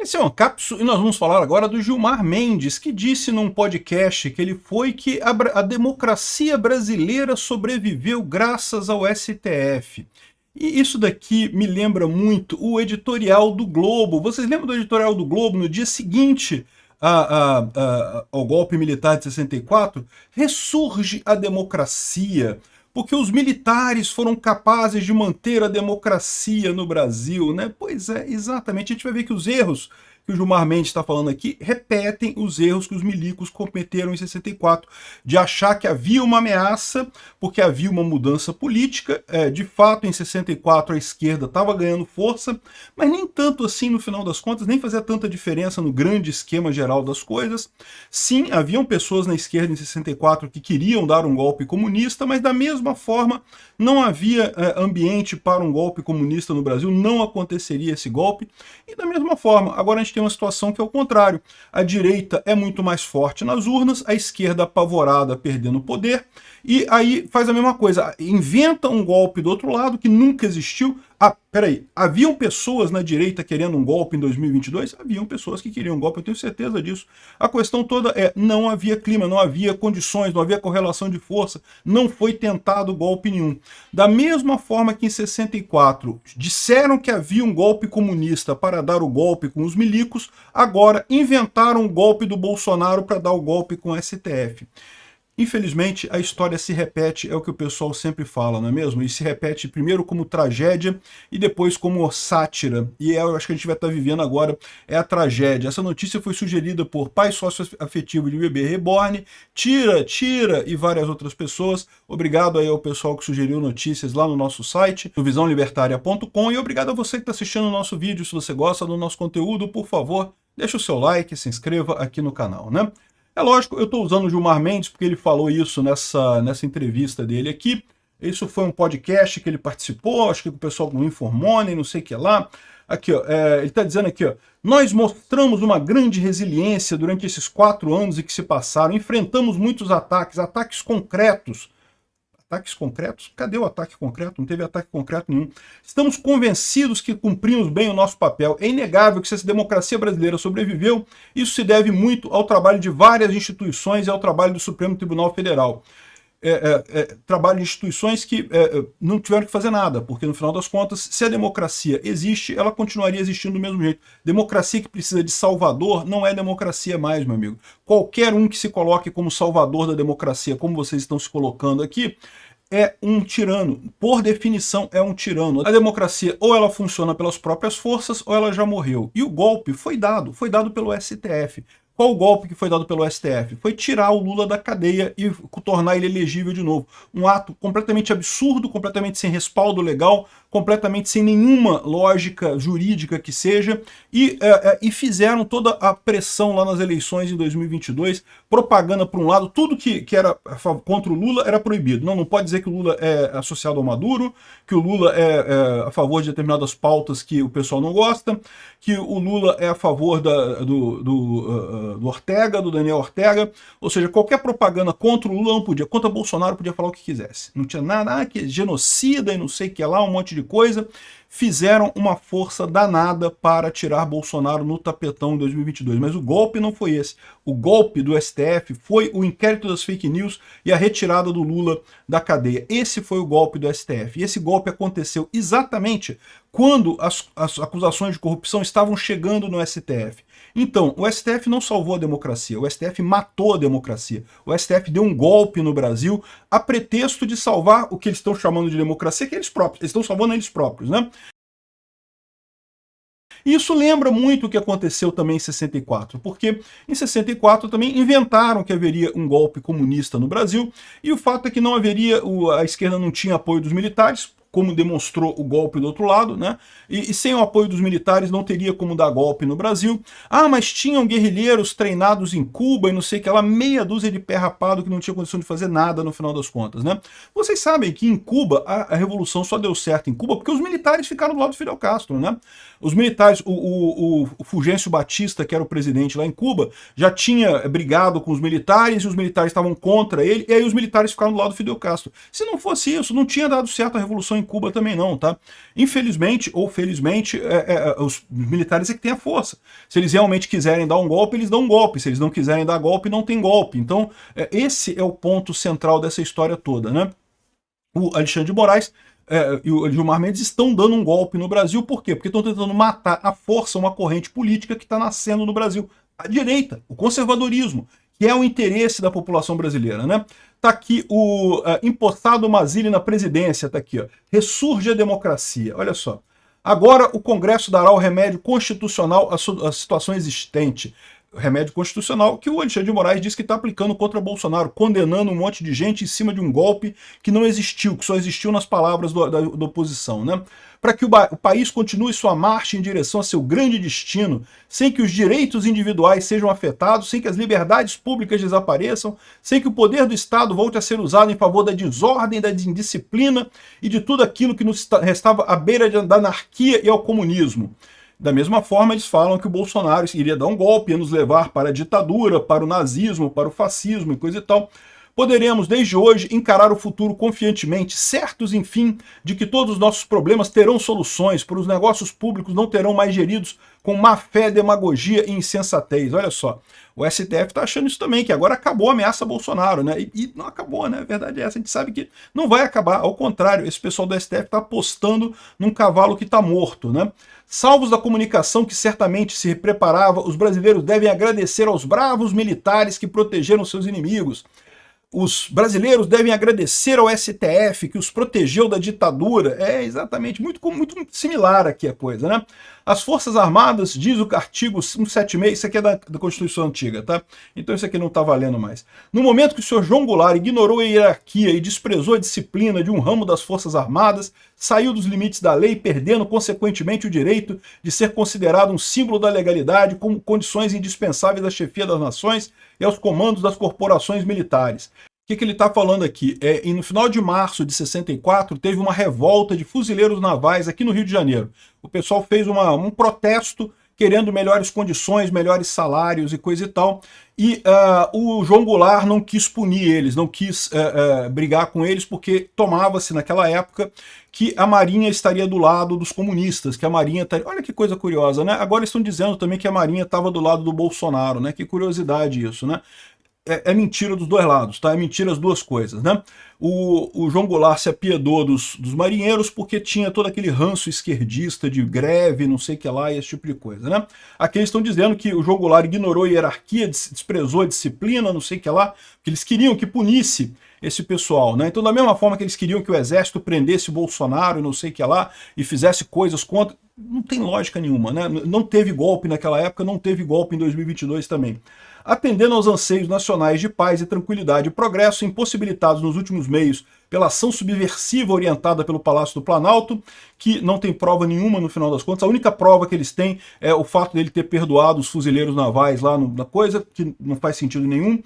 Esse é uma cápsula e nós vamos falar agora do Gilmar Mendes, que disse num podcast que ele foi que a democracia brasileira sobreviveu graças ao STF. E isso daqui me lembra muito o editorial do Globo. Vocês lembram do editorial do Globo no dia seguinte ao golpe militar de 64? Ressurge a democracia, porque os militares foram capazes de manter a democracia no Brasil, né? Pois é, exatamente. A gente vai ver que os erros que o Gilmar Mendes está falando aqui repetem os erros que os milicos cometeram em 64, de achar que havia uma ameaça, porque havia uma mudança política. De fato, em 64 a esquerda estava ganhando força, mas nem tanto assim no final das contas, nem fazia tanta diferença no grande esquema geral das coisas. Sim, haviam pessoas na esquerda em 64 que queriam dar um golpe comunista, mas da mesma forma não havia ambiente para um golpe comunista no Brasil, não aconteceria esse golpe. E da mesma forma, agora a gente tem uma situação que é o contrário. A direita é muito mais forte nas urnas, a esquerda apavorada perdendo poder, e aí faz a mesma coisa, inventa um golpe do outro lado que nunca existiu. Ah, peraí, haviam pessoas na direita querendo um golpe em 2022? Haviam pessoas que queriam um golpe, eu tenho certeza disso. A questão toda é, não havia clima, não havia condições, não havia correlação de força, não foi tentado golpe nenhum. Da mesma forma que em 64 disseram que havia um golpe comunista para dar o golpe com os milicos, agora inventaram o golpe do Bolsonaro para dar o golpe com o STF. Infelizmente, a história se repete, é o que o pessoal sempre fala, não é mesmo? E se repete primeiro como tragédia e depois como sátira. E eu acho que a gente vai estar vivendo agora é a tragédia. Essa notícia foi sugerida por pai sócio-afetivo de bebê reborn, Tira e várias outras pessoas. Obrigado aí ao pessoal que sugeriu notícias lá no nosso site, no visãolibertaria.com, e obrigado a você que está assistindo o nosso vídeo. Se você gosta do nosso conteúdo, por favor, deixa o seu like, se inscreva aqui no canal, né? É lógico, eu estou usando o Gilmar Mendes porque ele falou isso nessa entrevista dele aqui. Isso foi um podcast que ele participou, acho que o pessoal não informou, nem não sei o que lá. Aqui, ó, ele está dizendo aqui, ó, nós mostramos uma grande resiliência durante esses 4 anos que se passaram, enfrentamos muitos ataques concretos. Ataques concretos? Cadê o ataque concreto? Não teve ataque concreto nenhum. Estamos convencidos que cumprimos bem o nosso papel. É inegável que se essa democracia brasileira sobreviveu, isso se deve muito ao trabalho de várias instituições e ao trabalho do Supremo Tribunal Federal. Trabalho de instituições que não tiveram que fazer nada, porque no final das contas, se a democracia existe, ela continuaria existindo do mesmo jeito. Democracia que precisa de salvador não é democracia mais, meu amigo. Qualquer um que se coloque como salvador da democracia, como vocês estão se colocando aqui, é um tirano. Por definição, é um tirano. A democracia ou ela funciona pelas próprias forças ou ela já morreu. E o golpe foi dado pelo STF. Qual o golpe que foi dado pelo STF? Foi tirar o Lula da cadeia e tornar ele elegível de novo. Um ato completamente absurdo, completamente sem respaldo legal, completamente sem nenhuma lógica jurídica que seja, e fizeram toda a pressão lá nas eleições em 2022, propaganda por um lado, tudo que era contra o Lula era proibido. Não pode dizer que o Lula é associado ao Maduro, que o Lula é a favor de determinadas pautas que o pessoal não gosta, que o Lula é a favor do Ortega, do Daniel Ortega, ou seja, qualquer propaganda contra o Lula não podia, contra o Bolsonaro podia falar o que quisesse. Não tinha nada, que genocida e não sei o que lá, um monte de coisa. Fizeram uma força danada para tirar Bolsonaro no tapetão em 2022, mas o golpe não foi esse. O golpe do STF foi o inquérito das fake news e a retirada do Lula da cadeia. Esse foi o golpe do STF, e esse golpe aconteceu exatamente quando as acusações de corrupção estavam chegando no STF. Então, o STF não salvou a democracia, o STF matou a democracia. O STF deu um golpe no Brasil a pretexto de salvar o que eles estão chamando de democracia, que eles próprios, eles estão salvando eles próprios, né? Isso lembra muito o que aconteceu também em 64, porque em 64 também inventaram que haveria um golpe comunista no Brasil, e o fato é que não haveria, a esquerda não tinha apoio dos militares, como demonstrou o golpe do outro lado, né? E sem o apoio dos militares não teria como dar golpe no Brasil. Ah, mas tinham guerrilheiros treinados em Cuba e não sei o que lá, meia dúzia de pé rapado que não tinha condição de fazer nada no final das contas, né? Vocês sabem que em Cuba a revolução só deu certo em Cuba porque os militares ficaram do lado do Fidel Castro, né? Os militares, o Fulgêncio Batista, que era o presidente lá em Cuba, já tinha brigado com os militares e os militares estavam contra ele, e aí os militares ficaram do lado do Fidel Castro. Se não fosse isso, não tinha dado certo a Revolução em Cuba também não, tá? Infelizmente ou felizmente, os militares é que têm a força. Se eles realmente quiserem dar um golpe, eles dão um golpe. Se eles não quiserem dar golpe, não tem golpe. Então, esse é o ponto central dessa história toda, né? O Alexandre de Moraes e o Gilmar Mendes estão dando um golpe no Brasil. Por quê? Porque estão tentando matar à força uma corrente política que está nascendo no Brasil. A direita, o conservadorismo, que é o interesse da população brasileira, né? Tá aqui o impostado Mazzilli na presidência, tá aqui, ó. Ressurge a democracia, olha só. Agora o Congresso dará o remédio constitucional à situação existente. Remédio constitucional que o Alexandre de Moraes diz que está aplicando contra Bolsonaro, condenando um monte de gente em cima de um golpe que não existiu, que só existiu nas palavras da oposição, né? Para que o país continue sua marcha em direção a seu grande destino, sem que os direitos individuais sejam afetados, sem que as liberdades públicas desapareçam, sem que o poder do Estado volte a ser usado em favor da desordem, da indisciplina e de tudo aquilo que nos restava à beira da anarquia e ao comunismo. Da mesma forma, eles falam que o Bolsonaro iria dar um golpe, ia nos levar para a ditadura, para o nazismo, para o fascismo e coisa e tal. Poderemos, desde hoje, encarar o futuro confiantemente, certos, enfim, de que todos os nossos problemas terão soluções, pois os negócios públicos não terão mais geridos com má fé, demagogia e insensatez. Olha só, o STF está achando isso também, que agora acabou a ameaça a Bolsonaro, né? E não acabou, né? A verdade é essa, a gente sabe que não vai acabar. Ao contrário, esse pessoal do STF está apostando num cavalo que está morto, né? Salvos da comunicação que certamente se preparava, os brasileiros devem agradecer aos bravos militares que protegeram seus inimigos. Os brasileiros devem agradecer ao STF que os protegeu da ditadura. É exatamente, muito similar aqui a coisa, né? As Forças Armadas, diz o artigo 176, isso aqui é da Constituição Antiga, tá? Então isso aqui não está valendo mais. No momento que o senhor João Goulart ignorou a hierarquia e desprezou a disciplina de um ramo das Forças Armadas, saiu dos limites da lei, perdendo consequentemente o direito de ser considerado um símbolo da legalidade como condições indispensáveis à chefia das nações e aos comandos das corporações militares. O que ele está falando aqui? E no final de março de 64, teve uma revolta de fuzileiros navais aqui no Rio de Janeiro. O pessoal fez um protesto querendo melhores condições, melhores salários e coisa e tal. E o João Goulart não quis punir eles, não quis brigar com eles, porque tomava-se naquela época que a Marinha estaria do lado dos comunistas, que a Marinha estaria... Olha que coisa curiosa, né? Agora estão dizendo também que a Marinha estava do lado do Bolsonaro, né? Que curiosidade isso, né? É mentira dos dois lados, tá? É mentira as duas coisas, né? O João Goulart se apiedou dos marinheiros porque tinha todo aquele ranço esquerdista de greve, não sei o que lá, e esse tipo de coisa, né? Aqui eles estão dizendo que o João Goulart ignorou a hierarquia, desprezou a disciplina, não sei o que lá, que eles queriam que punisse esse pessoal, né? Então, da mesma forma que eles queriam que o exército prendesse o Bolsonaro, não sei o que lá, e fizesse coisas contra... Não tem lógica nenhuma, né? Não teve golpe naquela época, não teve golpe em 2022 também. Atendendo aos anseios nacionais de paz e tranquilidade e progresso, impossibilitados nos últimos meios pela ação subversiva orientada pelo Palácio do Planalto, que não tem prova nenhuma no final das contas. A única prova que eles têm é o fato dele ter perdoado os fuzileiros navais lá na coisa, que não faz sentido nenhum.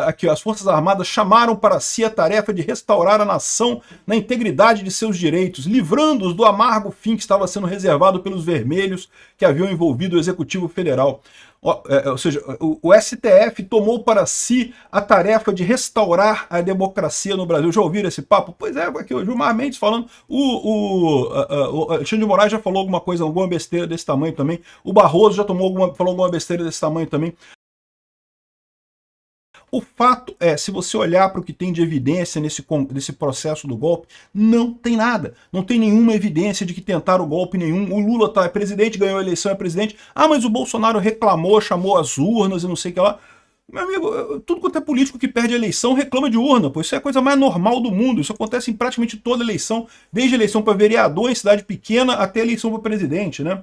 Aqui, as Forças Armadas chamaram para si a tarefa de restaurar a nação na integridade de seus direitos, livrando-os do amargo fim que estava sendo reservado pelos vermelhos que haviam envolvido o Executivo Federal. Ou seja, o STF tomou para si a tarefa de restaurar a democracia no Brasil. Já ouviram esse papo? Pois é, aqui o Gilmar Mendes falando, o Alexandre de Moraes já falou alguma coisa, alguma besteira desse tamanho também, o Barroso já falou alguma besteira desse tamanho também. O fato é, se você olhar para o que tem de evidência nesse processo do golpe, não tem nada. Não tem nenhuma evidência de que tentaram golpe nenhum. O Lula é presidente, ganhou a eleição, é presidente. Ah, mas o Bolsonaro reclamou, chamou as urnas e não sei o que lá. Meu amigo, tudo quanto é político que perde a eleição reclama de urna, pois isso é a coisa mais normal do mundo. Isso acontece em praticamente toda eleição, desde a eleição para vereador em cidade pequena até a eleição para presidente, né?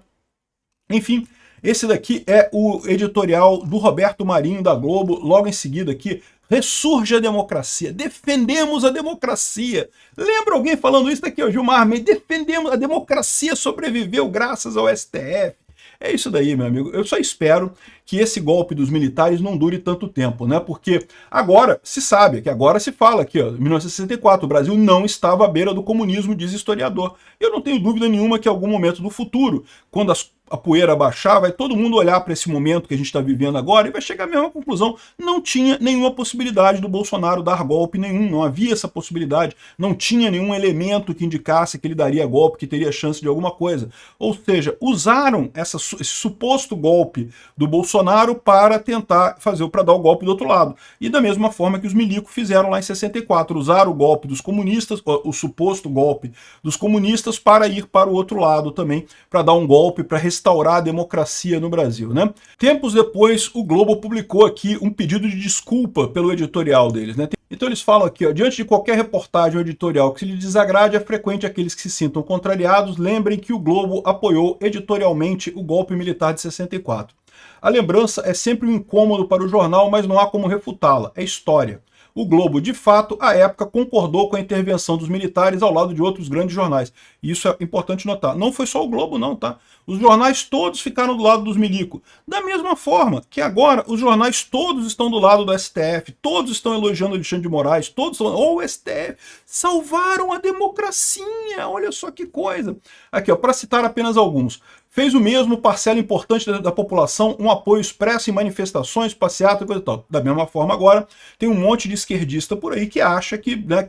Enfim... Esse daqui é o editorial do Roberto Marinho, da Globo, logo em seguida aqui. Ressurge a democracia, defendemos a democracia. Lembra alguém falando isso daqui, o Gilmar Mendes? Defendemos, a democracia sobreviveu graças ao STF. É isso daí, meu amigo. Eu só espero que esse golpe dos militares não dure tanto tempo, né? Porque agora se sabe, que agora se fala aqui, ó, em 1964, o Brasil não estava à beira do comunismo, diz historiador. Eu não tenho dúvida nenhuma que em algum momento do futuro, quando a poeira baixar, vai todo mundo olhar para esse momento que a gente está vivendo agora e vai chegar à mesma conclusão. Não tinha nenhuma possibilidade do Bolsonaro dar golpe nenhum, não havia essa possibilidade, não tinha nenhum elemento que indicasse que ele daria golpe, que teria chance de alguma coisa. Ou seja, usaram esse suposto golpe do Bolsonaro para tentar para dar o golpe do outro lado. E da mesma forma que os milicos fizeram lá em 64, usaram o golpe dos comunistas, o suposto golpe dos comunistas, para ir para o outro lado também, para dar um golpe, para restaurar a democracia no Brasil, né? Tempos depois, o Globo publicou aqui um pedido de desculpa pelo editorial deles, né? Então eles falam aqui, ó, diante de qualquer reportagem ou editorial que se lhe desagrade, é frequente aqueles que se sintam contrariados lembrem que o Globo apoiou editorialmente o golpe militar de 64. A lembrança é sempre um incômodo para o jornal, mas não há como refutá-la, é história. O Globo, de fato, à época, concordou com a intervenção dos militares ao lado de outros grandes jornais. E isso é importante notar. Não foi só o Globo, não, tá? Os jornais todos ficaram do lado dos milicos. Da mesma forma que agora os jornais todos estão do lado do STF, todos estão elogiando Alexandre de Moraes, todos estão... Oh, o STF, salvaram a democracia, olha só que coisa. Aqui, ó, para citar apenas alguns. Fez o mesmo parcela importante da população um apoio expresso em manifestações, passeata e coisa e tal. Da mesma forma agora, tem um monte de esquerdista por aí que acha que, né,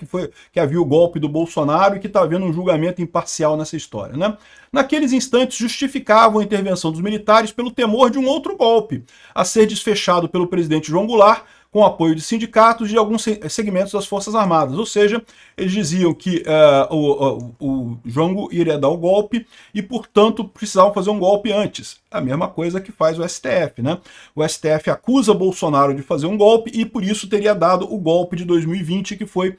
que havia o golpe do Bolsonaro e que está havendo um julgamento imparcial nessa história, né? Naqueles instantes justificavam a intervenção dos militares pelo temor de um outro golpe, a ser desfechado pelo presidente João Goulart, com apoio de sindicatos e de alguns segmentos das Forças Armadas. Ou seja, eles diziam que o Jango iria dar o golpe e, portanto, precisavam fazer um golpe antes. A mesma coisa que faz o STF, né? O STF acusa Bolsonaro de fazer um golpe e, por isso, teria dado o golpe de 2020, que foi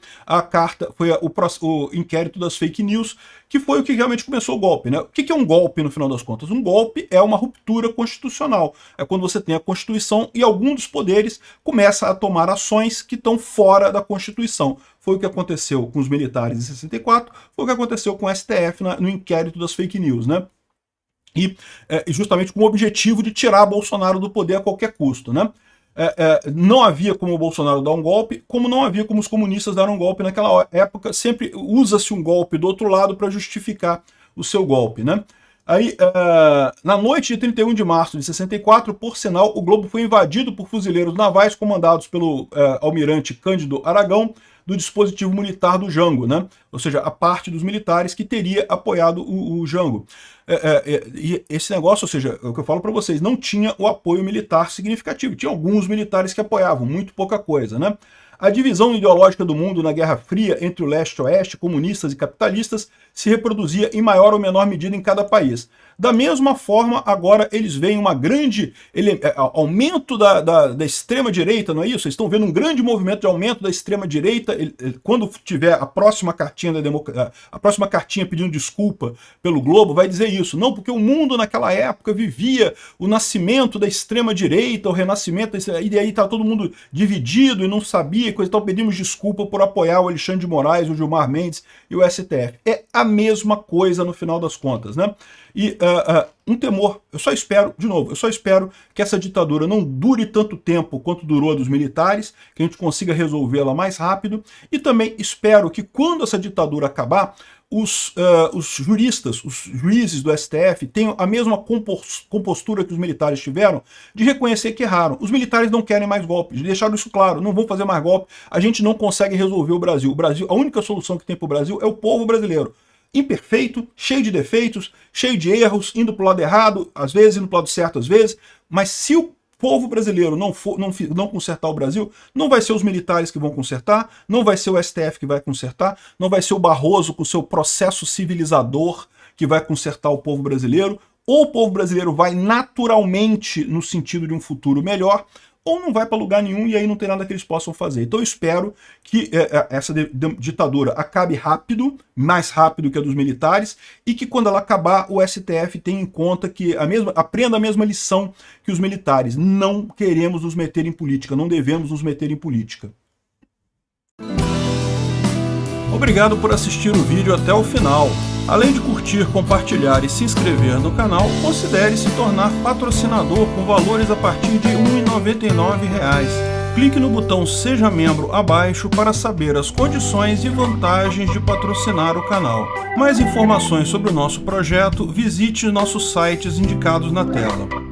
o inquérito das fake news, que foi o que realmente começou o golpe, né? O que é um golpe, no final das contas? Um golpe é uma ruptura constitucional. É quando você tem a Constituição e algum dos poderes começa a tomar ações que estão fora da Constituição. Foi o que aconteceu com os militares em 64, foi o que aconteceu com o STF no inquérito das fake news, né? E justamente com o objetivo de tirar Bolsonaro do poder a qualquer custo, né? Não havia como o Bolsonaro dar um golpe, como não havia como os comunistas dar um golpe naquela época. Sempre usa-se um golpe do outro lado para justificar o seu golpe, né? Aí, na noite de 31 de março de 64, por sinal, o Globo foi invadido por fuzileiros navais comandados pelo almirante Cândido Aragão, do dispositivo militar do Jango, né? Ou seja, a parte dos militares que teria apoiado o Jango. E esse negócio, ou seja, é o que eu falo para vocês, não tinha o apoio militar significativo. Tinha alguns militares que apoiavam, muito pouca coisa, né? A divisão ideológica do mundo na Guerra Fria entre o leste e o oeste, comunistas e capitalistas, se reproduzia em maior ou menor medida em cada país. Da mesma forma, agora eles veem uma grande aumento da extrema-direita, não é isso? Eles estão vendo um grande movimento de aumento da extrema-direita. Quando tiver a próxima cartinha pedindo desculpa pelo Globo, vai dizer isso. Não, porque o mundo naquela época vivia o nascimento da extrema-direita, o renascimento, e aí está todo mundo dividido e não sabia, coisa e tal. Pedimos desculpa por apoiar o Alexandre de Moraes, o Gilmar Mendes e o STF. É a mesma coisa no final das contas, né? E um temor, eu só espero que essa ditadura não dure tanto tempo quanto durou a dos militares, que a gente consiga resolvê-la mais rápido, e também espero que quando essa ditadura acabar, os juristas, os juízes do STF tenham a mesma compostura que os militares tiveram, de reconhecer que erraram. Os militares não querem mais golpes, deixaram isso claro, não vão fazer mais golpe, a gente não consegue resolver o Brasil. A única solução que tem para o Brasil é o povo brasileiro. Imperfeito, cheio de defeitos, cheio de erros, indo para o lado errado, às vezes, indo para o lado certo, às vezes, mas se o povo brasileiro não consertar o Brasil, não vai ser os militares que vão consertar, não vai ser o STF que vai consertar, não vai ser o Barroso com o seu processo civilizador que vai consertar o povo brasileiro, ou o povo brasileiro vai naturalmente no sentido de um futuro melhor, ou não vai para lugar nenhum e aí não tem nada que eles possam fazer. Então eu espero que essa ditadura acabe rápido, mais rápido que a dos militares, e que quando ela acabar o STF tenha em conta que aprenda a mesma lição que os militares. Não queremos nos meter em política, não devemos nos meter em política. Obrigado por assistir o vídeo até o final. Além de curtir, compartilhar e se inscrever no canal, considere se tornar patrocinador com valores a partir de R$ 1,99. Clique no botão Seja Membro abaixo para saber as condições e vantagens de patrocinar o canal. Mais informações sobre o nosso projeto, visite nossos sites indicados na tela.